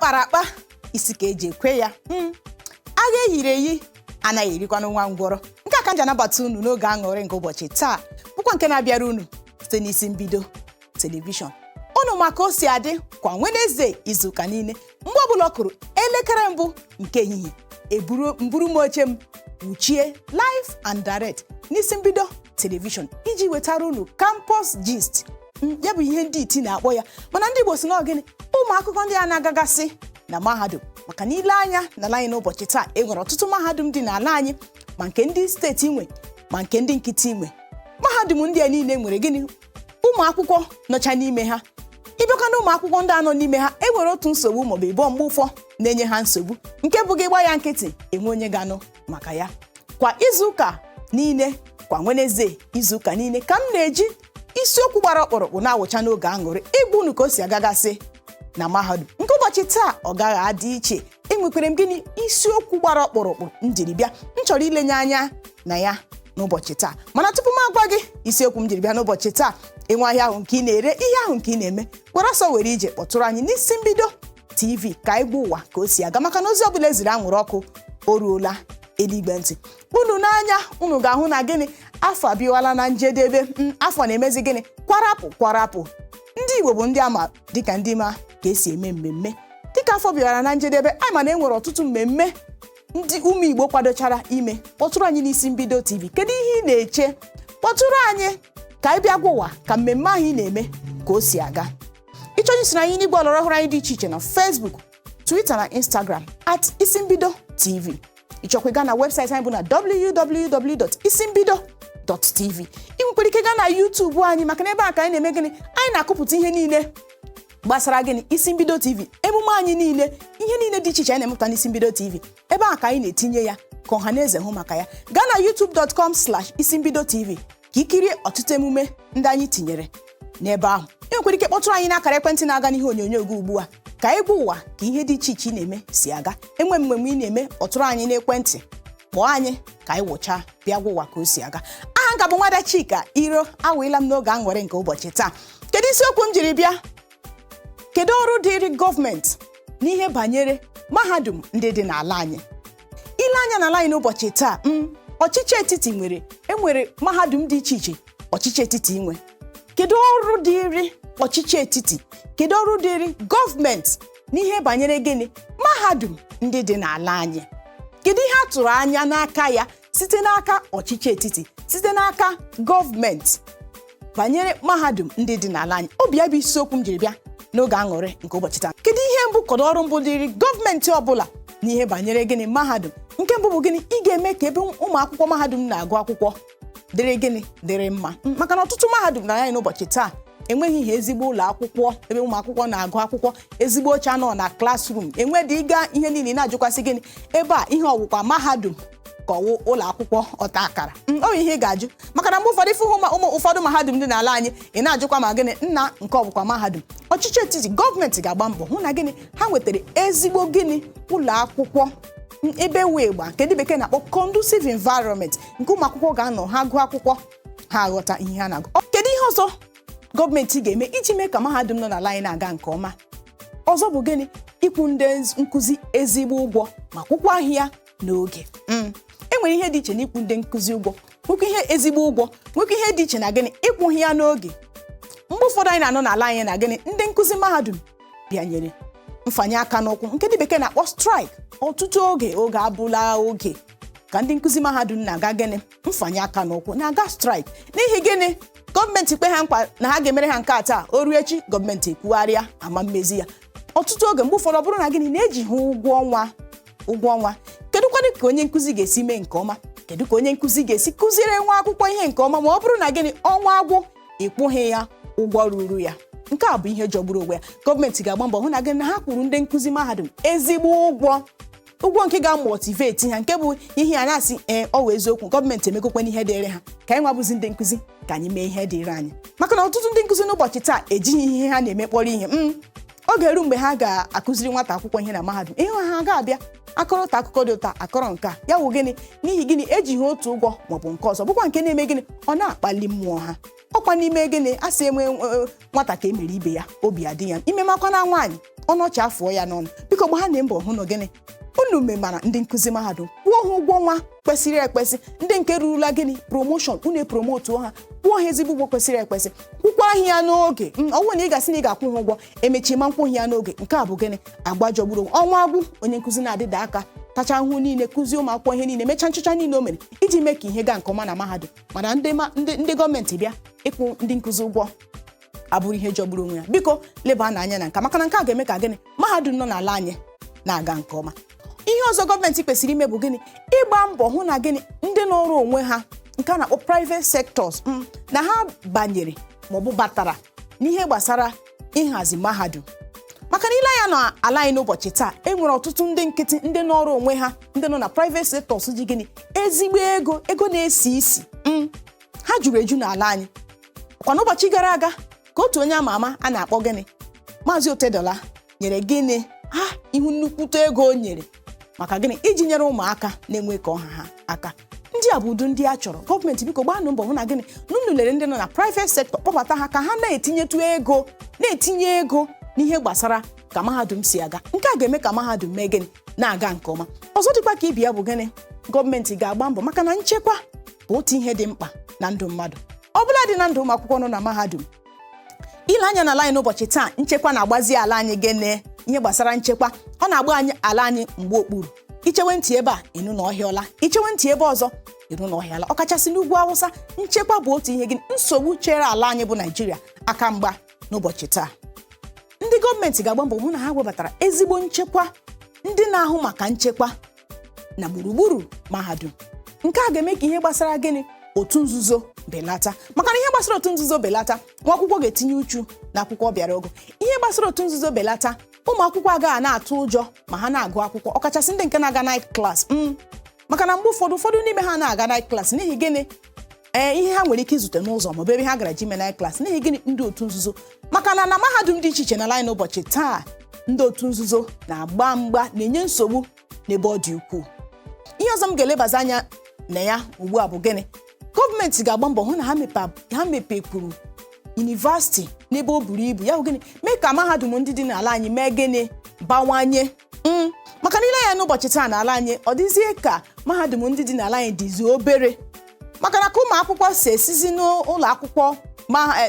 akpara akpa isi ka eji ekwe ya agha eyiri eyi anaghị erikwanụ nwa ngwọrọ. Nke a ka nji anabata unu n'oge aṅụrị nke ụbọchị taa bụkwa nke na-abịara unu site n'isi mbido telivishọn. Unu maka o si adị kwa Wednesday izuụka niile mgbe ọbụla ọ kụrụ elekere mbụ nke ehihie mburu m oche m wuchie live and direct n'isi mbido telivishọn iji wetara unu campus gist. Ya bụ ihe ndị iti na-akpọ ya, mana ndị Igbo si na gịnị ụmụ akụkọ ndị a na-agagasị na mahadum, maka na ile anya n'ala anyị n'ụbọchị taa nwere ọtụtụ mahadum dị n'ala anyị, ma nke ndị steeti nwe ma nke ndị nkịtị nwe. Mahadum ndị a niile nwere gịnị ụmụ akwụkwọ nọcha n'ime ha. Ịbịakwa na ụmụ akwụkwọ ndị anọ n'ime ha enwere otu nsogbu maọbụ ịbụọ mgbe ụfọ na-enye ha nsogbu, nke bụ gị gba ya nkịtị enwe onye ga-anụ maka ya. Kwa izuụka niile, kwa Wednesday izuụka niile ka m na-eji isiokwu gbara ọkpụrụkpụ na-awụcha n'oge aṅụrị ịgwa unu ka o si agagasị na mahadum. Nke ụbọchị taa ọ gaghị adị iche. Enwekwere m gịnị isiokwu gbara ọkpụrụkpụ m jiri bịa, m chọrọ ilenye anya na ya n'ụbọchị taa. Mana tupu m agwa gị isiokwu m jiri bịa n'ụbọchị taa, ịnwe ahịa ahụ nke ị na-ere, ihe ahụ nke ị na-eme, were ọsọ were ije kpọtụrụ anyị n'isi mbido TV ka anyị gwa ụwa ka o si aga, maka na ozi ọbụla eziri anwụrụ ọkụ o ruola eluigwe ntị. Unu n'anya unu ga-ahụ na gịnị afọ abịawala na njedebe. Afọ na-emezi gịnị kwarapụ. Ndị Igbo bụ ndị ama dịka ndị ma ka esi eme mmemme. Dịka afọ bịara na njedebe, anyị ma na enwere ọtụtụ mmemme ndị ụmụ Igbo kwadochara ime. Kpọtụrụ anyị n'isi mbido TV. Kedu ihe ị na-eche? Kpọtụrụ anyị ka anyị bịa gwa ụwa ka mmemme ahụ ị na-eme ka o si aga. Ịchọnye si na anyị n'igwe ọlọrọ ọhụrụ anyị dị iche iche na Facebook, Twitter na Instagram @isimbido TV. Ịchọkwa gaa na webụsaịtị anyị bụ na www.isimbido.tv. Ị nwekwara ike gaa na YouTube anyị, maka na ebe a ka anyị na-eme gịnị, anyị na-akụpụta ihe niile gbasara gịnị Isi Mbido TV. Emume anyị niile, ihe niile dị iche iche anyị na-emepụta n'Isi Mbido TV, ebe a ka anyị na-etinye ya ka ọha na eze hụ maka ya. Gaa na youtube.com/isimbidotv ka ikirie ọtụtụ emume ndị anyị tinyere n'ebe ahụ. Ị nwekwara ike kpọtụrụ anyị n'akara ekwentị na-aga n'ihe onyonyo gị ugbu a ka anyị gwa ụwa ka ihe dị iche iche ị na-eme si aga. Enwe mmemme ị na-eme, kpọtụrụ anyị n'ekwentị, kpọọ anyị ka anyị wụchaa bịa gwa ụwa ka o si aga. Aha nka bụ Nwada Chika Iro, awụela m n'oge aṅụrị nke ụbọchị taa. Kedu isiokwu m jiri bịa? Kedu ọrụ dịrị gọọmenti n'ihe banyere mahadum ndị dị n'ala anyị? Ile anya n'ala anyị n'ụbọchị taa, ọchịchị etiti enwere mahadum dị iche iche ọchịchị etiti nwe. Kedu ọrụ dịrị ọchịchị etiti? Kedu ọrụ dịrị gọọmenti n'ihe banyere gịnị mahadum ndị dị n'ala anyị? Kedu ihe a tụrụ anya n'aka ya site n'aka ọchịchị etiti, site n'aka gọọmenti banyere mahadum ndị dị n'ala anyị? Obi ya bụ isiokwu m jiri bịa n'oge aṅụrị nke ụbọchị taa. Kedu ihe mbụ kọdụ ọrụ mbụ dịrị gọọmenti ọbụla n'ihe banyere gịnị mahadum? Nke mbụ bụ gịnị, ị ga-eme ka ebe ụmụ akwụkwọ mahadum na-agụ akwụkwọ dịrị gịnị dịrị mma. Maka na ọtụtụ mahadum na anyị n'ụbọchị taa enweghị ihe ezigbo ụlọ akwụkwọ ebe ụmụ akwụkwọ na-agụ akwụkwọ, ezigbo oche anọ na klasrum, enwedị ịga ihe niile na-ajụkwasị gịnị ebe a ihe ọwụkwa mahadum ka ọwụ ụlọ akwụkwọ ọta akara. Ọ ihe ị ga-ajụ, maka na mgbe ụfọdụ ifu ụfọdụ mahadum dị n'ala anyị ị na-ajụkwa ma gịnị nna nke ọbụkwa mahadum. Ọchịchị etiti gọọmenti ga-agba mbọ hụ na gịnị ha nwetara ezigbo gịnị ụlọ akwụkwọ ebe wee gba nke ndị bekee na-akpọ conducive environment, nke ụmụ akwụkwọ ga-anọ ha gụọ akwụkwọ ha aghọta ihe ha na-agụ. Kedu ihe ọzọ gọọmenti ga-eme iji mee ka mahadum nọ n'ala anyị na-aga nke ọma? Ọzọ bụ gịnị, ịkwụ ndị nkụzi ezigbo ụgwọ ma kwụkwa ahịa n'oge. Enwere ihe dị iche na ịkwụ ndị nkụzi ụgwọ, nwekwa ihe ezigbo ụgwọ, nwekwa ihe dị iche na gịnị ịkwụghị ya n'oge. Mgbe ụfọdụ anyị na-anọ n'ala anyị na gịnị ndị nkụzi mahadum bịanyere mfanye aka n'ụkwụ, nke ndị bekee na-akpọ strike. Ọtụtụ oge abụla oge ka ndị nkụzi mahadum na-aga gịnị mfanye aka n'ụkwụ, na-aga strike n'ihi gịnị gọọmenti kpe ha nkwa na ha ga-emere ha nke a taa, o ruo echi gọọmenti ekwugharịa ama mmezi ya. Ọtụtụ oge mgbe ụfọdụ ọ bụrụ na gịnị na-eji ha ụgwọ ọnwa. Kedu ka onye nkụzi ga-esi mee nke ọma? Kedu ka onye nkụzi ga-esi kụziere nwa akwụkwọ ihe nke ọma ma ọ bụrụ na gịnị ọnwa agwụ ịkwụghị ya ụgwọ ruru ya? Nke a bụ ihe jọgburu onwe ya. Gọọmenti ga-agba mbọ hụ na gịnị na ha kwụrụ ndị nkụzi mahadum ezigbo ụgwọ nke ga-amotivate ha, nke bụ ihe a na-asị ọ wụ eziokwu gọọmenti emegokwa n'ihe dịrị ha, ka anyị nwabụzi ndị nkụzi ka anyị mee ihe dịrị anyị. Maka na ọtụtụ ndị nkụzi n'ụbọchị taa ejighị ihe ha na-eme kpọrọ ihe. Oge eru mgbe ha ga-akụziri nwata akwụkwọ ihe na mahadum, ihe ha ga-abịa akọrọ ta akụkọ dị ụta akọrọ nke a ya wụ gịnị n'ihi gịnị ejighị otu ụgwọ maọbụ nke ọzọ bụkwa nke na-eme gịnị ọ na-akpali mmụọ ha ọkwa n'ime gịnị a sị enwe nwata ka emere ibe ya obi adị ya ime makwa na nwaanyị ọnọchi afọ ya n'ọnụ biko gbaa na mbọ hụ na gịnị unu memara ndị nkụzi mahadum kwụọ ha ụgwọ nwa kwesịrị ekwesị ndị nke rurula gịnị promoshọn unu epromotuo ha kwụọ ha ezigbo ụgwọ kwesịrị ekwesị kwụkwa ahịa n'oge ọnwụ na ị gasị na ị ga-akwụ ha ụgwọ emechi ma nkwụghị ya n'oge nke a bụ gịnị agbajọgburu ọnwa agwụ onye nkụzi na-adịda aka tacha ahụhụ niile kụzie ụmụ akwụkwọ ihe niile mechaa nchọcha niile o mere iji mee ka ihe gaa nke ọma na mahadum mana ndị gọọmenti bịa ịkwụ ndị nkụzi ụgwọ abụrụ ihe jọgburu onwe ya biko leba anya na nka maka na nke a ga-eme ka gịnị mahadum nọ n'ala anyị na-aga nke ọma ihe ọzọ gọọmenti kwesịrị ime bụ gịnị ịgba mbọ hụ na gịnị ndị n'ọrụ onwe ha nke a na-akpọ private sectors na ha banyere maọbụ batara n'ihe gbasara ịhazi mahadum maka na ile anya na ala anyị n'ụbọchị taa enwere ọtụtụ ndị nkịtị ndị n'ọrụ onwe ha ndị nọ na private sectors ji gịnị ezigbo ego na-esi isi ha juru eju n'ala anyị kwa n'ụbọchị gara aga ka otu onye ama a na-akpọ gịnị Maazị Otedola nyere gịnị ihu nnukwute ego o nyere maka gịnị iji nyere ụmụaka na-enwe ka ọha ha aka ndị a bụ ụdị ndị a chọrọ gọọmenti biko gbaanụ mbọ hụ na gịnị n'unu lere ndị nọ na private sector kpọbata ha ka ha na-etinye ego n'ihe gbasara ka mahadum si aga nke a ga-eme ka mahadum mee gịnị na-aga nke ọma ọzọ dịkwa ka ibi ya bụ gịnị gọọmenti ga-agba mbọ maka na nchekwa bụ otu ihe dị mkpa na ndụ mmadụ ọ bụla dị na ndụ ụmụ akwụkwọ nọ na mahadum ile anya na ala anyị n'ụbọchị taa nchekwa na-agbazi ala anyị gịnị ihe gbasara nchekwa ọ na-agba anyị ala anyị mgbe okpuru ichewe ntị ebe a ịnụ na ọhịọla ichewe ntị ebe ọzọ ịnụ na ọhịọla ọkachasị n'ugwu Awụsa nchekwa bụ otu ihe gịnị nsogbu chere ala anyị bụ Naịjirịa aka mgba n'ụbọchị taa ndị gọọmenti ga-agba mbọ hụ na ha webatara ezigbo nchekwa ndị na-ahụ maka nchekwa na gburugburu mahadum nke a ga-eme ka ihe gbasara gịnị otu nzuzo belata maka na ihe gbasara otu nzuzo belata nwa akwụkwọ ga-etinye uchu na akwụkwọ bịara ogo ihe gbasara otu nzuzo belata ụmụ akwụkwọ agaghị na-atụ ụjọ ma ha na-agụ akwụkwọ ọkachasị ndị nke na-aga night class maka na mgbe ụfọdụ n'ime ha na-aga night class n'ihi gịnị ihe ha nwere ike izute n'ụzọ maọbụ ebe ha gara ji mee night class n'ihi gịnị ndị otu nzuzo maka na mahadum dị iche iche n'ala anyị n'ụbọchị taa ndị otu nzuzo na-agba mgba na-enye nsogbu n'ebe ọ dị ukwuu ihe ọzọ m ga-elebazi anya na ya ugbu a bụ gịnị gọọmenti ga-agba mbọ hụ na ha mepepụrụ yunivasiti n'ebe o buru ibu ya bụ gịnị mee ka mahadum ndị dị n'ala anyị mee gịnị bawanye maka na ile ya n'ụbọchị taa n'ala anyị ọ dịzie ka mahadum ndị dị n'ala anyị dịzi obere maka na ka ụmụ akwụkwọ si esizi n'ụlọ akwụkwọ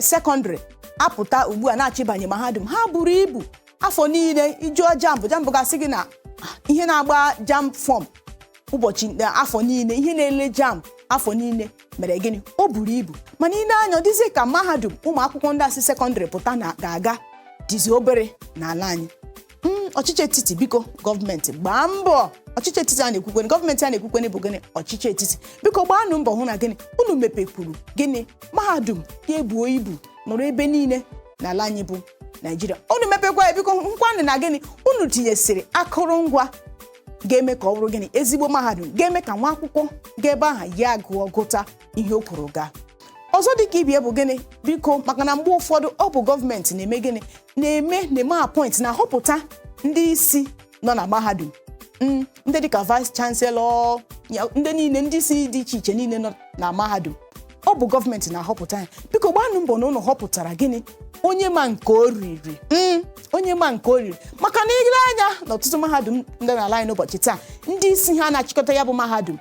sekọndịrị apụta ugbu a na-achịbanye mahadum ha buru ibu afọ niile ijụọ jambụ gasị gị na ihe na-agba jamb fọm ụbọchị afọ niile ihe na-ele jamb afọ niile mere gịnị o buru ibu mana ile anya ọ dịzie ka mahadum ụmụ akwụkwọ ndị asị sekọndịrị pụta na ga-aga dịzi obere n'ala anyị ọchịchị etiti biko gọọmenti gbaa mbọ ọchịchị etiti a na-ekwukweni gọọmenti a na-ekwukweni bụ gịnị ọchịchị etiti biko gbaanụ mbọ hụ na gịnị unu mepekwuru gịnị mahadum ga-ebuo ibu nọrọ ebe niile n'ala anyị bụ Naịjirịa unu mepekwa ya biko nkwanụ na gịnị unu tinyesịrị akụrụngwa ga-eme ka ọ bụrụ gịnị ezigbo mahadum ga-eme ka nwa akwụkwọ ga-ebe aha ya gụọ gụta ihe o kwuru gaa ọzọ dịka ibie bụ gịnị biko maka na mgbe ụfọdụ ọ bụ gọọmenti na-eme gịnị na-eme apọịntị na-ahọpụta ndị isi nọ na mahadum ndị dịka vice chancellor ndị niile ndị isi dị iche iche niile nọ na mahadum ọ bụ gọọmenti na-ahọpụta ya biko gbanụ mbọ na ụlọ họpụtara gịnị onye ma nke oriri maka na ile anya n'ọtụtụ mahadum ndị n'ala anyị n'ụbọchị taa ndị isi ha na-achịkọta ya bụ mahadum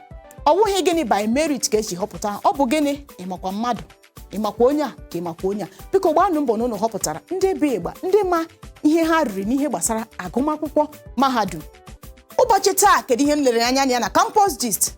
ọ wụghị gịnị by merit ka esi họpụta ọ bụ gịnị ịmakwa mmadụ ịmakwa onye a ka ịmakwa onye a biko gbanụ mbọ na ụlọ họpụtara ndị be ịgba ndị ma ihe ha riri n'ihe gbasara agụmakwụkwọ mahadum ụbọchị taa kedu ihe m lere anya ya na campus gist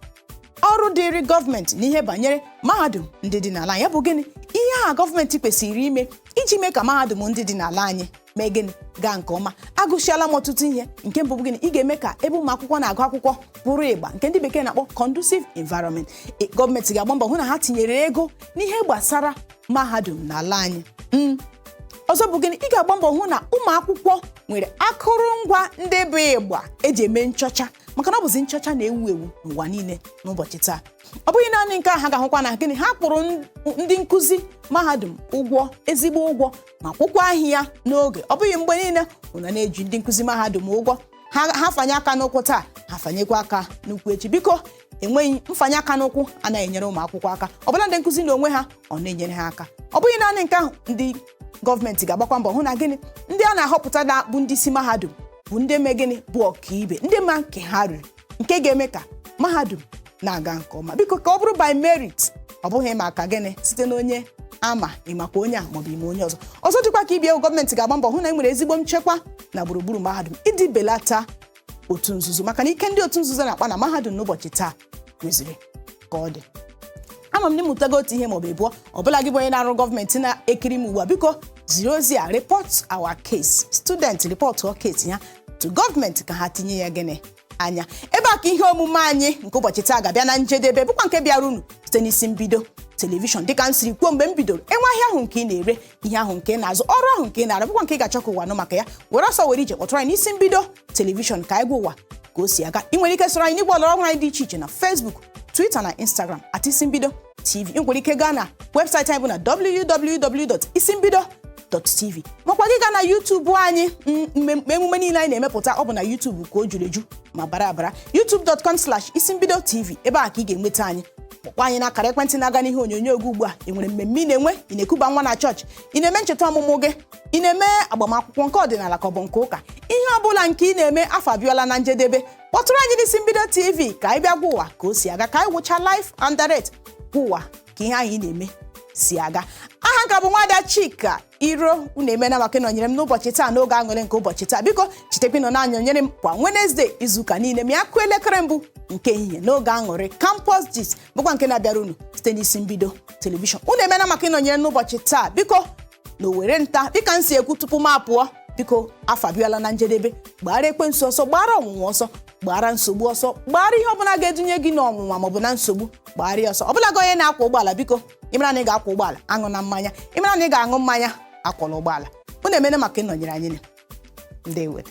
ọrụ dịrị gọọmenti n'ihe banyere mahadum ndị dị n'ala anyị bụ gịnị ihe a gọọmenti kwesịrị ime iji mee ka mahadum ndị dị n'ala anyị mee gịnị gaa nke ọma agụsiala m ọtụtụ ihe nke mbụ bụ gịnị ị ga-eme ka ebe ụmụ akwụkwọ na-agụ akwụkwọ bụrụ ịgba nke ndị bekee na-akpọ conducive environment gọọmenti ga-agba mbọ hụ na ha tinyere ego n'ihe gbasara mahadum n'ala anyị ọzọ bụ gịnị ị ga-agba mbọ hụ na ụmụ akwụkwọ nwere akụrụngwa ndị bụ ịgba eji eme nchọcha maka na ọ bụzi nchọcha na-ewu ewu n'ụwa niile n'ụbọchị taa ọ bụghị naanị nke a ha ga-ahụkwa na gịnị ha kpụrụ ndị nkụzi mahadum ụgwọ ezigbo ụgwọ ma kwụkwa ahịa n'oge ọ bụghị mgbe niile ụna na-eji ndị nkụzi mahadum ụgwọ ha fanye aka n'ụkwụ taa ha fanyekwa aka n'ụkwụ echi. Biko enweghị mfanye aka n'ụkwụ anaghị enyere ụmụ akwụkwọ aka, ọbụla ndị nkụzi na onwe ha ọ na-enyere ha aka. Ọ bụghị naanị nke ahụ, ndị gọọmenti ga-agbakwa mbọ hụ na gịnị ndị a na-ahọpụta na bụ ndị isi mahadum bụ ndị mee gịnị bụ ọkaibe, ndị ma nke ha riri, nke ga-eme ka mahadum na-aga nke ọma. Biko ka ọ bụrụ by merit, ọ bụghị maka gịnị site na onye ama ịmakwa onye a maọbụ ime onye ọzọ. Ọzọ dịkwa ka ibia gọọmenti ga-agba mbọ hụ na e nwere ezigbo nchekwa na gburugburu mahadum ịdị belata otu nzuzo, maka na ike ndị otu nzuzo na-akpa na mahadum n'ụbọchị taa kwesịrị ka ọ dị. Ama m na ịmụtago otu ihe maọbụ ịbụọ, ọbụla gị bụ onye na-arụ gọọmenti na-ekiri m ugbu a, biko ziri ozi a report our case, student report our case ya to gọọmenti ka ha tinye ya gịnị anya. Ebe a ka ihe omume anyị nke ụbọchị taa ga-abịa na njedebe, bụkwa nke bịara unu site n'isi mbido telivishọn. Dịka m siri kwuo mgbe m bidoro, enwe ahịa ahụ nke ị na-ere, ihe ahụ nke ị na-azụ, ọrụ ahụ nke ị na-arụ, bụkwa nke ị ga-achọ ka ụwa nụ maka ya. Were ọsọ were ije kpọtụrụ anyị n'isi mbido telivishọn ka anyị gwa ụwa ka o si aga. Ị nwere ike soro anyị n'igwe ọlọrọ ọhụrụ anyị dị iche iche na Facebook, Twitter na Instagram @isimbido TV. Ị nwere ike gaa na webụsaịtị anyị bụ na www.isimbido.tv, makwa gị gaa na YouTube anyị. Emume niile anyị na-emepụta ọ bụ na YouTube ka o juru eju ma bara abara, youtube.com/isimbidotv. Ebe a ka ị ga-enweta anyị. Kpọkwa anyị n'akara ekwentị na-aga n'ihe onyonyo oge ugbu a. Ị nwere mmemme ị na-enwe, ị na-ekuba nwa na chọọchị, ị na-eme ncheta ọmụmụ gị, ị na-eme agbamakwụkwọ nke ọdịnala ka ọ bụ nke ụka, ihe ọbụla nke ị na-eme afọ abịala na njedebe, kpọtụrụ anyị n'isi mbido TV ka anyị bịa gwa ụwa ka o si aga, ka anyị wụcha live and direct gwa ụwa ka ihe ahụ ị na-eme si aga. Aha nka bụ Nwada Chika Iro. Unu emena maka nọnyere m n'ụbọchị taa n'oge aṅụrị nke ụbọchị taa. Biko chitekwa nọ na-anyonyere m kwa Wednesday izuụka niile ma ya kụọ elekere mbụ nke ehihie n'oge aṅụrị Campus Gist, bụkwa nke na-abịara unu site n'isi mbido telivishọn. Unu emena maka ịnọnyere n'ụbọchị taa. Biko na owere nta dịka m si ekwu tupu m apụọ, biko afọ abịala na njedebe. Gbara ekwensu ọsọ, gbara ọnwụnwa ọsọ, gbara nsogbu ọsọ, gbara ihe ọbụla ga-edunye gị n'ọnwụnwa maọbụ na nsogbu, gbara ya ọsọ. Ọbụla gị onye na-akwọ ụgbọala, biko ịmara na ị ga-akwọ ụgbọala aṅụ na mmanya, ịmara na ị ga-aṅụ mmanya akwọla ụgbọala. Unu emene maka ịnọnyere anyị. Ndewo.